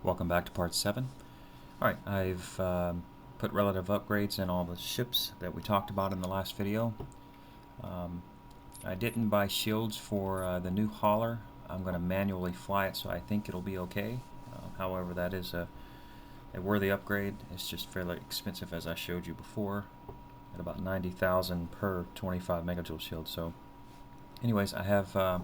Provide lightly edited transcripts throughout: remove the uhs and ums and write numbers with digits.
Welcome back to part 7. Alright, I've put relative upgrades in all the ships that we talked about in the last video. I didn't buy shields for the new hauler. I'm going to manually fly it, so I think it'll be okay. However, that is a worthy upgrade. It's just fairly expensive, as I showed you before, at about 90,000 per 25 megajoule shield. So anyways, I have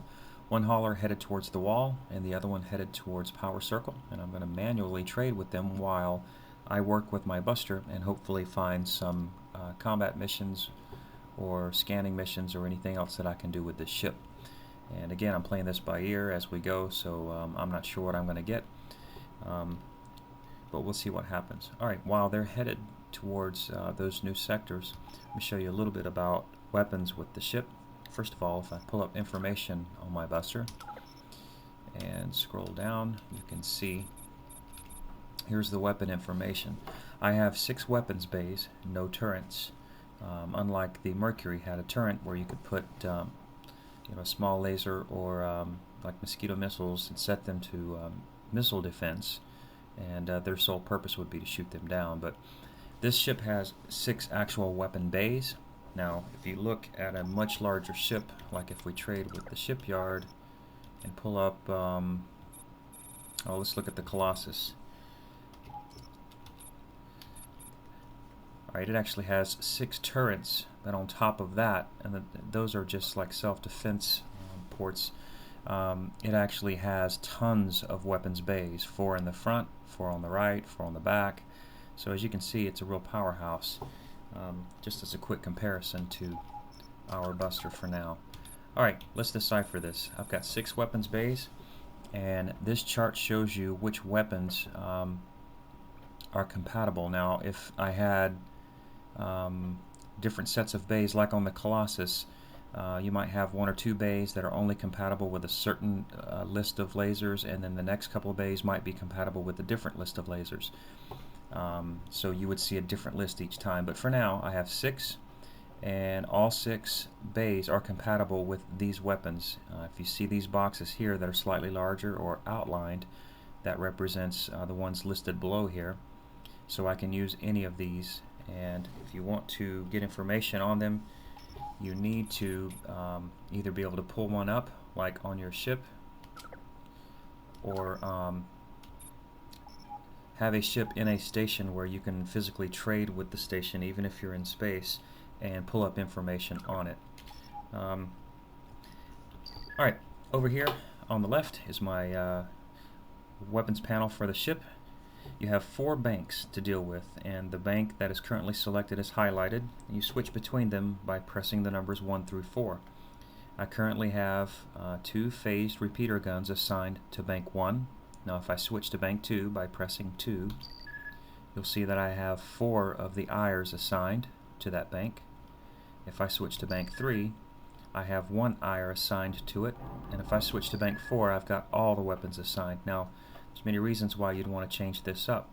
one hauler headed towards the wall and the other one headed towards power circle, and I'm going to manually trade with them while I work with my buster and hopefully find some combat missions or scanning missions or anything else that I can do with this ship. And again, I'm playing this by ear as we go, so I'm not sure what I'm going to get, but we'll see what happens. Alright, while they're headed towards those new sectors, let me show you a little bit about weapons with the ship. First of all, if I pull up information on my buster and scroll down, you can see here's the weapon information. I have 6 weapons bays, no turrets. Unlike the Mercury had a turret where you could put a small laser or like mosquito missiles and set them to missile defense, and their sole purpose would be to shoot them down. But this ship has 6 actual weapon bays. Now, if you look at a much larger ship, like if we trade with the shipyard and pull up, let's look at the Colossus. Alright, it actually has 6 turrets, but on top of that, and those are just like self-defense ports, it actually has tons of weapons bays, 4 in the front, 4 on the right, 4 on the back. So as you can see, it's a real powerhouse. Just as a quick comparison to our buster for now. Alright, let's decipher this. I've got 6 weapons bays, and this chart shows you which weapons are compatible. Now, if I had different sets of bays, like on the Colossus, you might have 1 or 2 bays that are only compatible with a certain list of lasers, and then the next couple of bays might be compatible with a different list of lasers. So you would see a different list each time, but for now I have 6, and all 6 bays are compatible with these weapons. If you see these boxes here that are slightly larger or outlined, that represents the ones listed below here, so I can use any of these. And if you want to get information on them, you need to either be able to pull one up like on your ship, or have a ship in a station where you can physically trade with the station even if you're in space and pull up information on it. Alright, over here on the left is my weapons panel for the ship. You have 4 banks to deal with, and the bank that is currently selected is highlighted. You switch between them by pressing the numbers 1 through 4. I currently have 2 phased repeater guns assigned to bank 1. Now if I switch to bank 2 by pressing 2, you'll see that I have 4 of the IRs assigned to that bank. If I switch to bank 3, I have 1 IR assigned to it, and if I switch to bank 4, I've got all the weapons assigned. Now, there's many reasons why you'd want to change this up.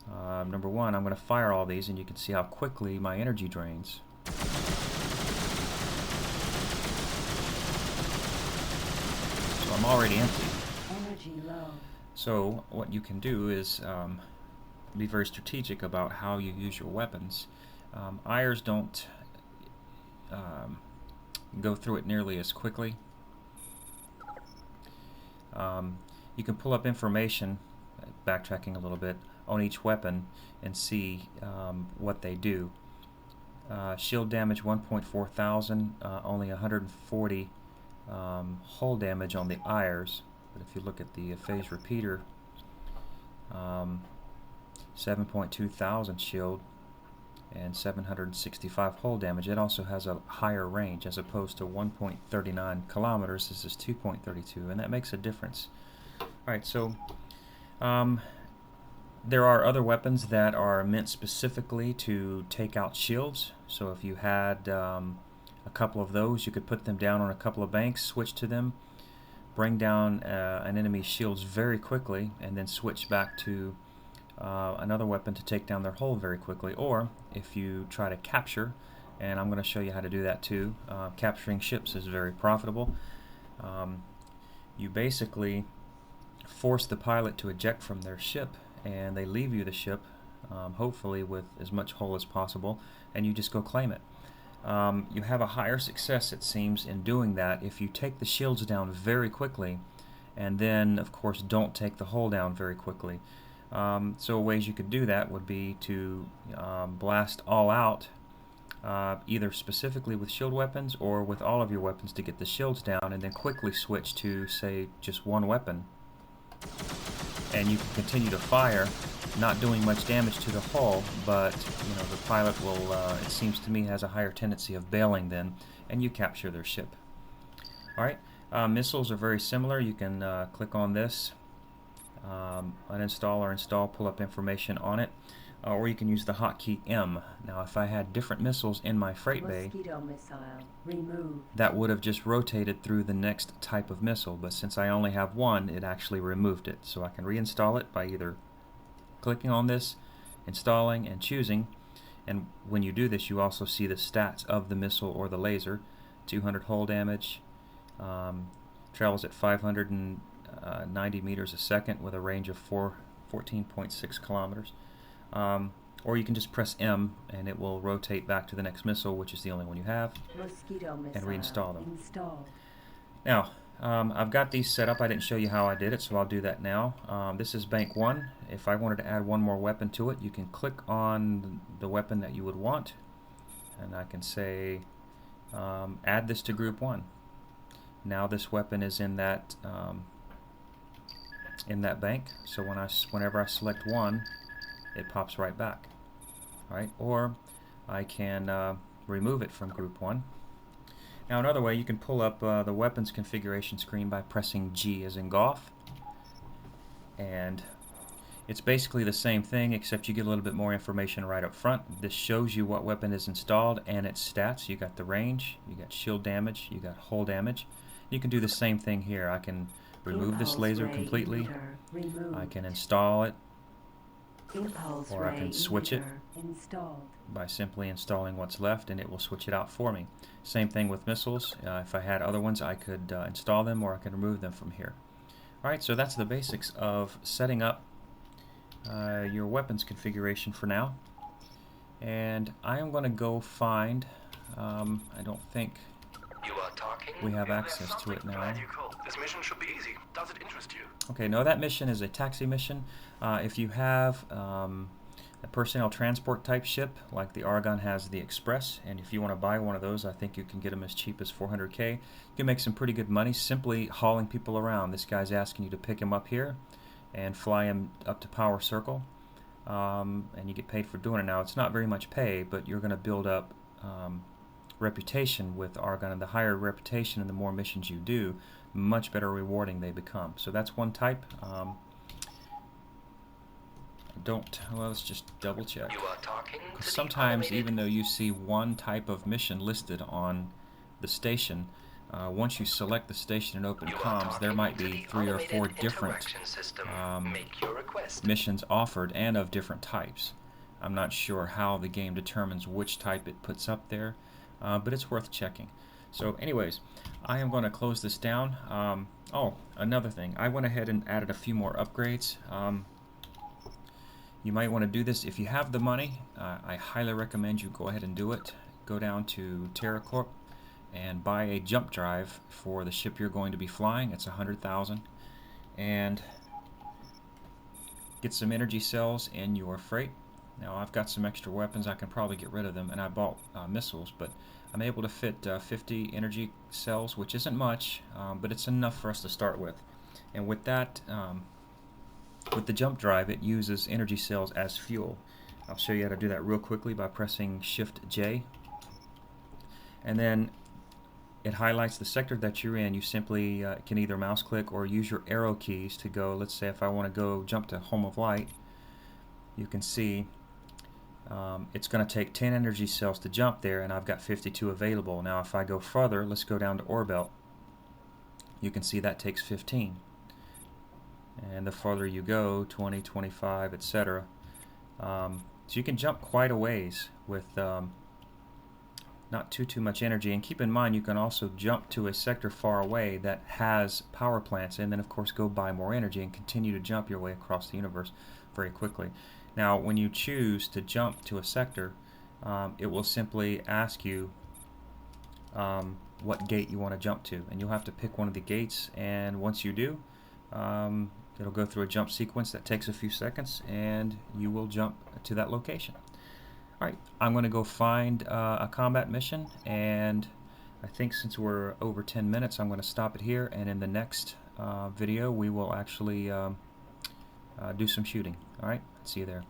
Number 1, I'm going to fire all these, and you can see how quickly my energy drains. So I'm already empty. Energy low. So what you can do is be very strategic about how you use your weapons. IRs don't go through it nearly as quickly. You can pull up information, backtracking a little bit, on each weapon and see what they do. Shield damage 1.4 thousand, only 140 hull damage on the IRs. But if you look at the phase repeater, 7.2 thousand shield and 765 hull damage. It also has a higher range, as opposed to 1.39 kilometers. This is 2.32, and that makes a difference. Alright, so there are other weapons that are meant specifically to take out shields. So if you had a couple of those, you could put them down on a couple of banks, switch to them, bring down an enemy's shields very quickly, and then switch back to another weapon to take down their hull very quickly. Or if you try to capture, and I'm going to show you how to do that too, capturing ships is very profitable. You basically force the pilot to eject from their ship, and they leave you the ship, hopefully with as much hull as possible, and you just go claim it. You have a higher success, it seems, in doing that if you take the shields down very quickly, and then, of course, don't take the hull down very quickly. So ways you could do that would be to blast all out, either specifically with shield weapons or with all of your weapons to get the shields down, and then quickly switch to, say, just one weapon. And you can continue to fire, not doing much damage to the hull, but the pilot will, it seems to me, has a higher tendency of bailing then, and you capture their ship. Alright, missiles are very similar. You can click on this, uninstall or install, pull up information on it, or you can use the hotkey M. Now if I had different missiles in my freight bay, that would have just rotated through the next type of missile, but since I only have one, it actually removed it. So I can reinstall it by either clicking on this, installing, and choosing. And when you do this, you also see the stats of the missile or the laser. 200 hull damage, travels at 590 meters a second with a range of 14.6 kilometers. Or you can just press M and it will rotate back to the next missile, which is the only one you have, and reinstall them. Now, I've got these set up. I didn't show you how I did it, so I'll do that now. This is bank 1. If I wanted to add one more weapon to it, you can click on the weapon that you would want, and I can say add this to group 1. Now this weapon is in that bank, so whenever I select one, it pops right back. Alright, or I can remove it from group 1. Now another way, you can pull up the weapons configuration screen by pressing G as in golf, and it's basically the same thing, except you get a little bit more information right up front. This shows you what weapon is installed and its stats. You got the range, you got shield damage, you got hull damage. You can do the same thing here. I can remove this laser completely, I can install it, or I can switch it by simply installing what's left, and it will switch it out for me. Same thing with missiles. If I had other ones, I could install them, or I can remove them from here. Alright, so that's the basics of setting up your weapons configuration for now. And I am going to go find, I don't think we have access to it now. This mission should be easy. Does it interest you? Okay, no, that mission is a taxi mission. If you have a personnel transport type ship, like the Argon has the Express, and if you want to buy one of those, I think you can get them as cheap as 400K. You can make some pretty good money simply hauling people around. This guy's asking you to pick him up here and fly him up to Power Circle, and you get paid for doing it. Now, it's not very much pay, but you're going to build up reputation with Argon, and the higher reputation and the more missions you do, much better rewarding they become. So that's one type. Well, let's just double check. Because sometimes, even though you see one type of mission listed on the station, once you select the station in open comms, there might be 3 or 4 different missions offered, and of different types. I'm not sure how the game determines which type it puts up there, but it's worth checking. So anyways, I am going to close this down. Oh, another thing, I went ahead and added a few more upgrades. You might want to do this if you have the money. I highly recommend you go ahead and do it. Go down to TerraCorp and buy a jump drive for the ship you're going to be flying. It's 100,000, and get some energy cells in your freight. Now I've got some extra weapons, I can probably get rid of them, and I bought missiles, but I'm able to fit 50 energy cells, which isn't much, but it's enough for us to start with. And with that, with the jump drive, it uses energy cells as fuel. I'll show you how to do that real quickly by pressing Shift J, and then it highlights the sector that you're in. You simply can either mouse click or use your arrow keys to go. Let's say if I want to go jump to Home of Light, you can see it's going to take 10 energy cells to jump there, and I've got 52 available. Now if I go further, let's go down to Orbelt. You can see that takes 15. And the further you go, 20, 25, etc. So you can jump quite a ways with not not too much energy. And keep in mind, you can also jump to a sector far away that has power plants, and then of course go buy more energy and continue to jump your way across the universe very quickly. Now when you choose to jump to a sector, it will simply ask you what gate you want to jump to, and you'll have to pick one of the gates, and once you do, it'll go through a jump sequence that takes a few seconds and you will jump to that location. Alright, I'm going to go find a combat mission, and I think since we're over 10 minutes I'm going to stop it here, and in the next video we will actually do some shooting. Alright, see you there.